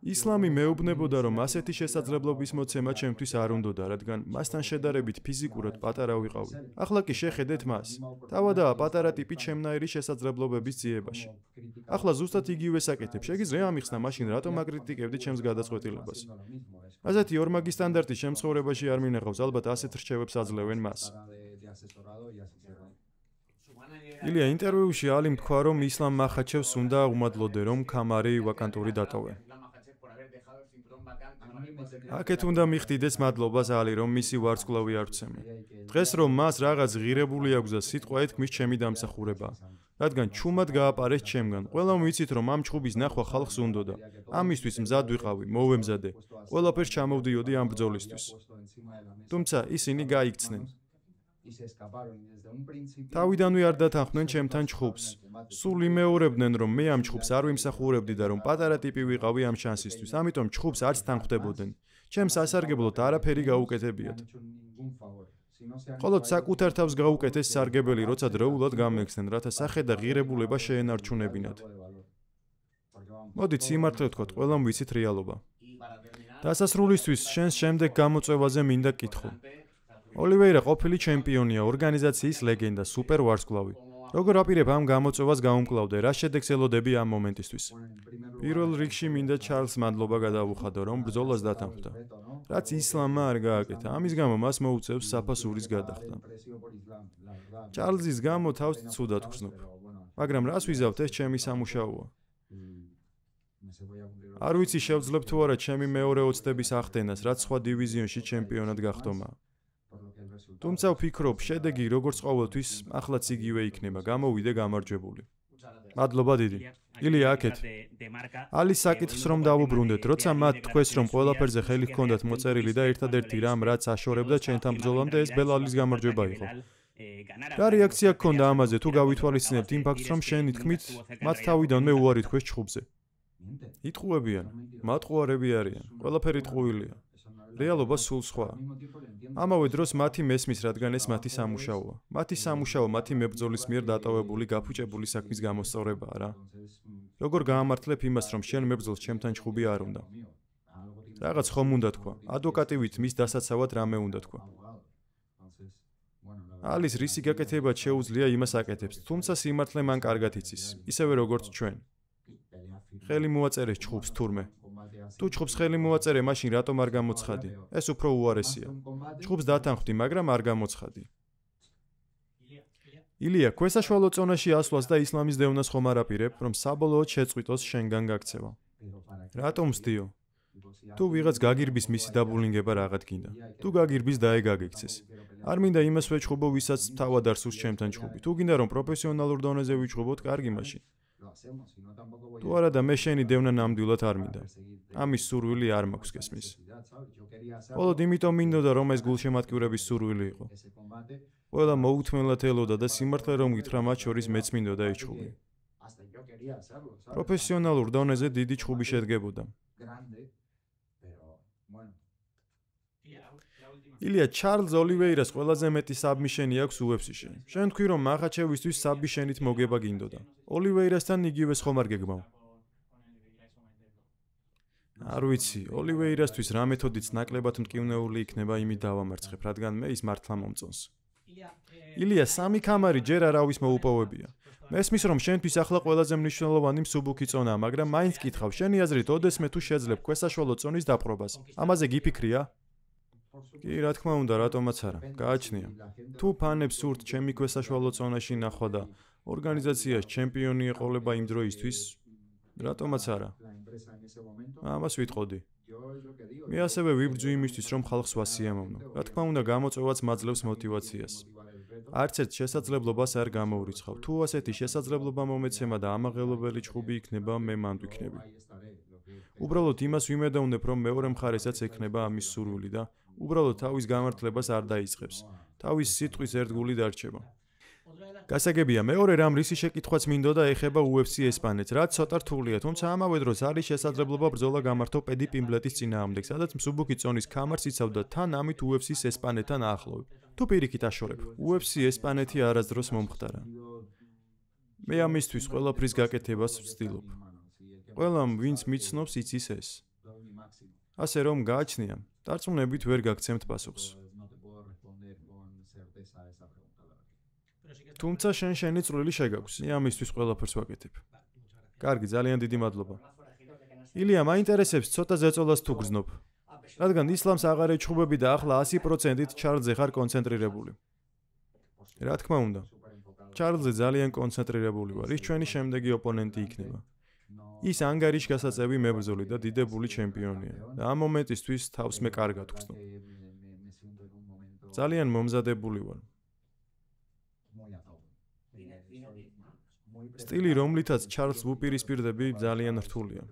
ისლამი მეუბნებოდა, რომ ასეთი შესაძლებლობის მოცემა ჩემთვის არ უნდოდა, რადგან მასთან შედარებით ფიზიკურად პატარა ვიყავი. ახლა კი შეხედეთ მას. თავადაა პატარა ტიპი ჩემნაირი შესაძლებლობების ძიებაში. ახლა ზუსტად იგივე საკეთებ. შეგიძლია ამიხსნა მაშინ რატომ აკრიტიკებდი ჩემს გადაწყვეტილებას. ასეთი ორმაგი სტანდარტი ჩემ ცხოვრებაში არ მინახავს, ალბათ ასეთ რჩევებს აძლევენ მას. ილია ინტერვიუში ალიმ თქვა, რომ ისლამ მახაჩევს უნდა უმადლოდე, რომ ქამარი ვაკანტური დატოვე. აქეთ უნდა მიხდიდეს მადლობას ალი, რომ მისი ვარსკვლავი არ ვცემე. დღეს რომ მას რაღაც ღირებული აქვს და სიტყვა ეთქმის ჩემი დამსახურება. რადგან ჩუმად გააპარეს ჩემგან. ყველამ ვიცით, რომ ამ ჩხუბის ნახვა ხალხს უნდოდა. ამისთვის მზად ვიყავი, მოვემზადე. ყველაფერს ჩამოვდიოდი ამ ბრძოლისთვის. თუმცა ისინი გაიქცნენ. თავიდანვე არ დათანხმდნენ ჩემთან ჩხუბს. სულ იმეორებდნენ, რომ მე ამ ჩხუბს არ ვიმსახურებდი და რომ პატარა ტიპი ვიყავი ამ შანსისთვის. ამიტომ ჩხუბს არც თანხმდებოდნენ. ჩემს ასარგებლოდ არაფერი გაუკეთებიათ. ხოლო საკუთარ თავს გაუკეთეს სარგებელი, როცა დროულად გამექცნენ, რათა სახე და ღირებულება შეენარჩუნებინათ. მოდით სიმართლე ვთქვათ, ყველამ ვიცით რეალობა. დასასრულისთვის შენს შემდეგ გამოწვევაზე მინდა კითხო. ოლივეირა ყოფილი ჩემპიონია, ორგანიზაციის ლეგენდა, სუპერ ვარსკვლავი. როგორ აპირებ ამ გამოწვევას გაუმკლავდე, რა შედეგს ელოდები ამ მომენტისთვის? პირველ რიგში მინდა ჩარლს მადლობა გადავუხადო, რომ ბრძოლას დათანხმდა. რაც ისლამმა არ გააკეთა, ამის გამო მას მოუწევს საფასურის გადახდა. ჩარლზის გამო თავს ცუდად ვგრძნობ. მაგრამ რას ვიზავთ, ეს ჩემი სამუშაოა. არ ვიცი შევძლებ თუ არა ჩემი მეორე ოცდების ახდენას, რაც სხვა დივიზიონში ჩემპიონად გახდომა. თუმცა ვფიქრობ, შედეგი როგორც ყოველთვის ახლაც იგივე იქნება, გამოვიდე გამარჯვებული. მადლობა დიდი. ილია აქეთ. ალის საკითხს რომ დავუბრუნდეთ, როცა მათ თქვეს, რომ ყველაფერზე ხელი ჰქონდათ მოწერილი და ერთადერთი რამ, რაც აშორებდა ჩემთან ბრძოლამდე, ეს ბელალის გამარჯვება იყო. რა რეაქცია გქონდა ამაზე, თუ გავითვალისწინებთ იმ ფაქტს, რომ შენი თქმით, მათ თავიდანვე უარი თქვეს ჩხუბზე? იტყუებიან, მატყუარები არიან, ყველაფერი ტყუილია. რეალობა სულ სხვაა. ამავე დროს მათი მესმის, რადგან ეს მათი სამუშაოა. მათი სამუშაო მათი მებრძოლის მიერ დატოვებული, გაფუჭებული საქმის გამოსწორებაა რა. როგორ გაამართლებ იმას, რომ შენ მებრძოლს ჩემთან ჩხუბი არ უნდა? რაღაც ხომ უნდა თქვა. ადვოკატივით მის დასაცავად რამე უნდა თქვა. ალის რისი გაკეთებაც შეუძლია იმას აკეთებს, თუმცა სიმართლე მან კარგად იცის, ისევე როგორც ჩვენ. ხელი მოაწერეს ჩხუბს თურმე. თუ ჩხუბს ხელი მოაწერე, მაშინ რატომ არ გამოცხადი? ეს უფრო უარესია. ჩხუბს დათანხმდი, მაგრამ არ გამოცხადი. ილია, ქვესაშვალო წონაში ასვლას და ისლამის დევნას ხომ არ აპირებ, რომ საბოლოოდ შეწყვიტოს შენგან გაქცევა? რატომ ვსდიო? თუ ვიღაც გაგირბის მისი დაბულინგება რაღაც გინდა. თუ გაგირბის დაეგაგექცეს. არ მინდა იმას ვეჩხუბო, ვისაც თავად არ სურს ჩემთან ჩხუბი. თუ გინდა რომ პროფესიონალურ დონეზე ვიჩხუბოთ, კარგი მაშინ. თუ არა და მე შენი დევნა ნამდვილად არ მინდა. ამის სურვილი არ მაქვს გესმის. მხოლოდ იმიტომ მინდოდა, რომ ეს გულშემატკივრების სურვილი იყო. ყველა მოუთმენლად ელოდა და სიმართლე რომ გითხრა, მათ შორის მეც მინდოდა ეს ჩხუბი. პროფესიონალურ დონეზე დიდი ჩხუბი შედგებოდა. ილია, ჩარლზ ოლივეირას ყველაზე მეტი საბმიშენი აქვს UFC-ში. შენ თქვი, რომ მახაჩევისთვის საბმიშენით მოგება გინდოდა. ოლივეირასთან იგივეს ხომ არ გეგმავ? არ ვიცი, ოლივეირასთვის რა მეთოდიც ნაკლებად მტკივნეული იქნება, იმით დავამარცხებ, რადგან მე ის მართლა მომწონს. ილია, სამი ქამარი ჯერ არავის მოუპოვებია. მესმის, რომ შენთვის ახლა ყველაზე მნიშვნელოვანი მსუბუქი წონაა, მაგრამ მაინც კითხავ, შენი აზრით, ოდესმე თუ შეძლებ ქვესაშვალო წონის დაპყრობას, ამაზე გიფიქრია? კი, რა თქმა უნდა, რატომაც არა. გააჩნია. თუ ფანებს სურთ ჩემი ქვესაშვალო წონაში ნახვა და ორგანიზაციაში ჩემპიონი ეყოლება იმ დროისთვის, რატომაც არა. ამას ვიტყოდი. მე ასევე ვიბრძვი იმისთვის, რომ ხალხს ვასიამოვნო. რა თქმა უნდა, გამოწვევაც მაძლევს მოტივაციას. არც ერთ შესაძლებლობას არ გამოურიცხავ. თუ ასეთი შესაძლებლობა მომეცემა და ამაღელებელი ჩხუბი იქნება, მე მანდ ვიქნები. უბრალოდ იმას ვიმედოვნებ, რომ მეორე მხარესაც ექნება ამის სურვილი და უბრალოდ თავის გამართლებას არ დაიწყებს. თავის სიტყვის ერთგული დარჩება. გასაგებია, მეორე რამ რისი შეკითხვაც მინდოდა ეხება UFC ესპანეთს, რაც ცოტა რთულია, თუმცა ამავე დროს არის შესაძლებლობა ბრძოლა გამართო პედი პიმბლეტის წინააღმდეგ, სადაც მსუბუქი წონის ქამარს იცავდა თან ამით UFC-ს ესპანეთთან აახლოვებ. თუ პირიქით აშორებ, UFC ესპანეთი არასდროს მომხდარა. მე ამისთვის ყველაფრის გაკეთებას ვცდილობ. ყველამ, ვინც მიცნობს, იცის ეს. ასე რომ გააჩნია, დარწმუნებით ვერ გაგცემთ პასუხს. თუმცა შენი წვლილი შეგაქვს, ამისთვის ყველაფერს ვაკეთებ. კარგი, ძალიან დიდი მადლობა. ილია, მაინტერესებს ცოტა ზეწოლას თუ გრძნობ. რადგან ისლამს აღარ ეჩხუბები და ახლა 100%-ით ჩარლზზე ხარ კონცენტრირებული. რა თქმა უნდა. ჩარლზზე ძალიან კონცენტრირებული ვარ. ის ჩვენი შემდეგი ოპონენტი იქნება. ის ანგარიშ გასაწევი მებრძოლი და დიდებული ჩემპიონია. და ამ მომენტისთვის თავს მე კარგად ვგრძნობ. ძალიან მომზადებული ვარ. სტილი, რომლითაც ჩარლზს ვუპირისპირდები, ძალიან რთულია.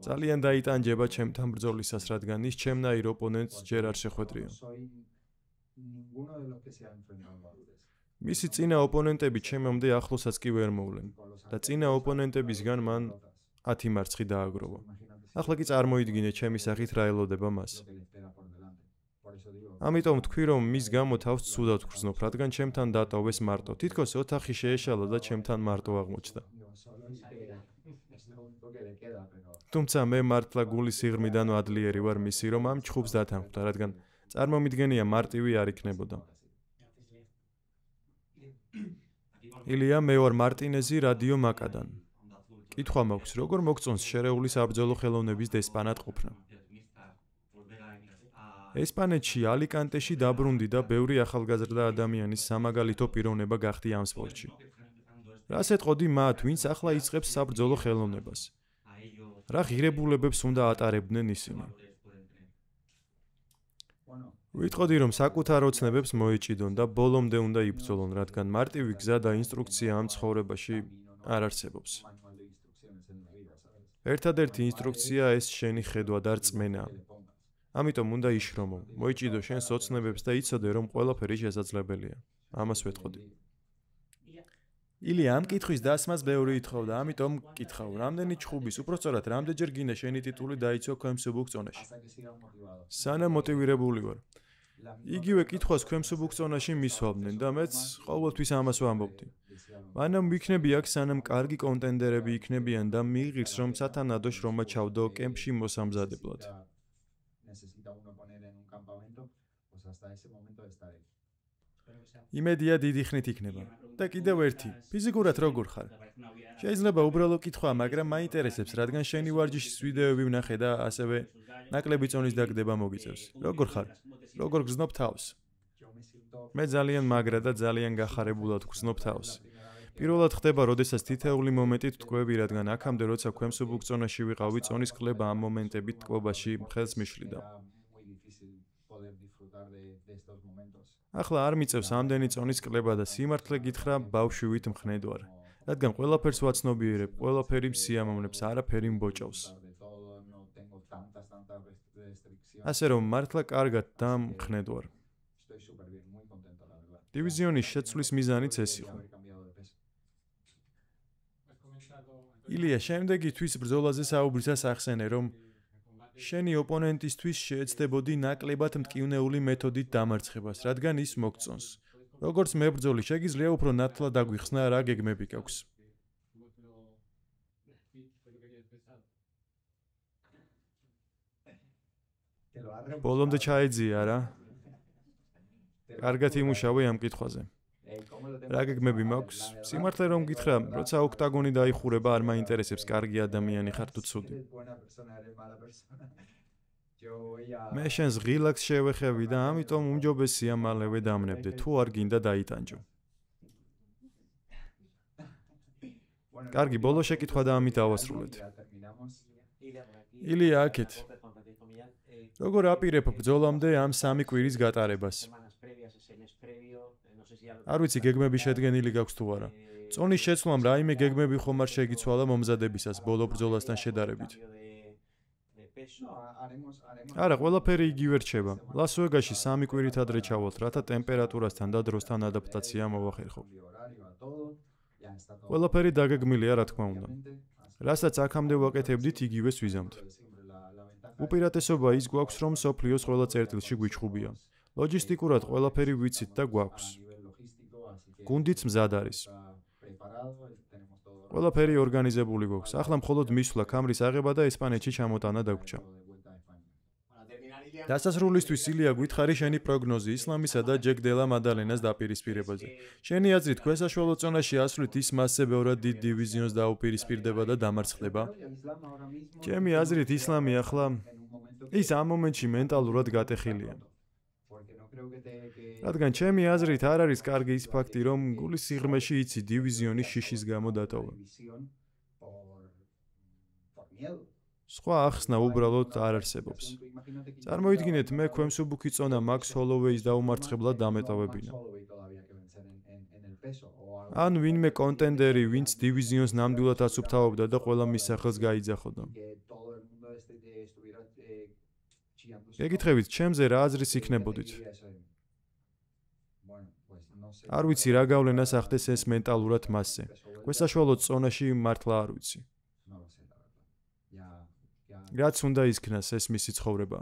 ძალიან დაიტანჯება ჩემთან ბრძოლისას, რადგან ის ჩემნაირ ოპონენტს ჯერ არ შეხვედრია. მისი წინა ოპონენტები ჩემამდე ახლოსაც კი ვერ მოვლენ და წინა ოპონენტებისგან მან 10 მარცხი დააგროვა. ახლა კი წარმოიდგინე ჩემი სახით რა ელოდება მას. ამიტომ თქვი, რომ მის გამო თავს ცუდად ვგრძნობ, რადგან ჩემთან დატოვეს მარტო. თითქოს ოთახი შეეშალა და ჩემთან მარტო აღმოჩნდა. თუმცა მე მართლა გულის სიღრმიდან ვადლიერი ვარ მისი, რომ ამ ჩხუბს დათანხმდა, რადგან წარმომიდგენია მარტივი არ იქნებოდა. ილია, მე ვარ მარტინეზი რადიო მაკადან. კითხვა მაქვს, როგორ მოგწონს შერეული საბრძოლო ხელოვნების დესპანად ყოფნა? ესპანეთში, ალიკანტეში დაბრუნდი და ბევრი ახალგაზრდა ადამიანის სამაგალითო პიროვნება გახდი ამ სპორტში. რას ეტყოდი მათ, ვინც ახლა იწყებს საბრძოლო ხელოვნებას? რა ღირებულებებს უნდა ატარებდნენ ისინი? ვიტყოდი, რომ საკუთარ ოცნებებს მოეჭიდონ და ბოლომდე უნდა იბრძოლონ, რადგან მარტივი გზა და ინსტრუქცია ამ ცხოვრებაში არ არსებობს. ერთადერთი ინსტრუქცია ეს შენი ხედვა და რწმენა. ამიტომ უნდა იშრომო, მოიჭიდო შენს ოცნებებს და იცოდე, რომ ყველაფერი შესაძლებელია. ამას ვეტყოდი. ილია, ამ კითხვის დასმას ბევრი ითხოვდა, ამიტომ კითხავ, რამდენი ჩხუბის, უпростоრად, რამდენჯერ გინდა შენი ტიტული დაიცვა ქვემსუბუქწონაში? სანამ მოტივირებული ვარ. იგივე კითხვას ქვემსუბუქწონაში მისვამდნენ და მეც ყოველთვის ამას ვამბობდი. მანამ ვიქნები აქ, სანამ კარგი კონტენდერები იქნებიან და მიიღირს, რომ სათანადო შრომა ჩავდო კემპში მოსამზადებლად. იმედია დიდი ხნით იქნება. და კიდევ ერთი, ფიზიკურად როგორ ხარ? შეიძლება უბრალო კითხვა, მაგრამ მაინტერესებს, რადგან შენი ვარჯიშის ვიდეოები ვნახე და ასევე ნაკლები წონის დაგდება მოგიწევს. როგორ ხარ? როგორ გრძნობ თავს? მე ძალიან მაგრა და ძალიან გახარებულად გრძნობ თავს. პირველად ხდება, როდესაც თითეული მომენტით ტყვევი, რადგან აქამდე როცა ქვემსუბუქწონაში ვიყავი, წონის კლება ამ მომენტებით ტყვობაში ხელს მიშლიდა. ახლა არ მიწევს ამდენი წონის კლება და სიმართლე გითხრა, ბავშვივით მხნედ ვარ. რადგან ყველაფერს ვაცნობიერებ, ყველაფერი მსიამოვნებს, არაფერი მბოჭავს. ასე რომ მართლა კარგად და მხნედ ვარ. დივიზიონის შეცვლის მიზანიც ეს იყო. ილია, შემდეგი თვის ბრძოლაზე საუბრისას ახსენე, რომ შენი ოპონენტისთვის შეეცდებოდი ნაკლებად მტკივნეული მეთოდით დამარცხებას, რადგან ის მოგწონს. როგორც მებრძოლი, შეგიძლია უფრო ნათლად დაგვიხსნა, რა გეგმები გაქვს. ბოლომდე ჩაეძია რა? კარგად იმუშავე ამ კითხვაზე. რა გეგმები მაქვს? სიმართლე რომ გითხრა, როცა ოქტაგონი დაიხურება, არ მაინტერესებს კარგი ადამიანი ხარ თუ ცუდი. მე შენს ღილაკს შევეხები და ამიტომ უმჯობესია მალევე დამნებდე, თუ არ გინდა დაიტანჯო. კარგი, ბოლო შეკითხვა და ამით დავასრულეთ. ილია, აქეთ. როგორ აპირებ ბრძოლამდე ამ 3 კვირის გატარებას? არ ვიცი, გეგმები შედგენილი გაქვს თუ არა. წონის შეცვლამ რაიმე გეგმები ხომ არ შეგიცვალა მომზადებისას ბოლო ბრძოლასთან შედარებით? არა, ყველაფერი იგივე რჩება. ლას-ვეგასში 3 კვირით ადრე ჩავალთ, რათა ტემპერატურასთან და დროსთან ადაპტაცია მოვახერხო. ყველაფერი დაგეგმილია, რა თქმა უნდა. რასაც აქამდე ვაკეთებდით, იგივეს ვიზამთ. უპირატესობა ის გვაქვს, რომ სოფლიოს ყველა წერტილში გვიჩხუბია. ლოჯისტიკურად ყველაფერი ვიცით და გვაქვს. გუნდიც მზად არის. ყველაფერი ორგანიზებული გვაქვს. ახლა მხოლოდ მისვლა, ქამრის აღება და ესპანეთში ჩამოტანა დაგვრჩა. დასასრულისთვის ილია გითხარი შენი პროგნოზი ისლამისა და ჯეკ დელა მადალენას დაპირისპირებაზე. შენი აზრით, ქვესაშუალო წონაში ასვლით ის მასზე ბევრად დიდ დივიზიონს დაუპირისპირდება და დამარცხდება? ჩემი აზრით, ისლამი ახლა ის ამ მომენტში მენტალურად გატეხილია. რადგან ჩემი აზრით არ არის კარგი ის ფაქტი, რომ გულის სიღრმეში იცი დივიზიონი შიშის გამო დატოვა. სხვა ახსნა უბრალოდ არ არსებობს. წარმოიდგინეთ, მე ქვემსუბუქი წონა მაქს ჰოლოვეის დაუმარცხებლად დამეტოვებინა. ან ვინმე კონტენდერი, ვინც დივიზიონს ნამდვილად აცუფთავობდა და ყველა მის სახელს გაიძახოდა. გეკითხებით, ჩემზე რა აზრის იქნებოდით? არ ვიცი რა გავლენას ახდეს ეს მენტალურად მასზე. ქვესაშუალო წონაში მართლა არ ვიცი. რაც უნდა ისქნას ეს მისი ცხოვრება.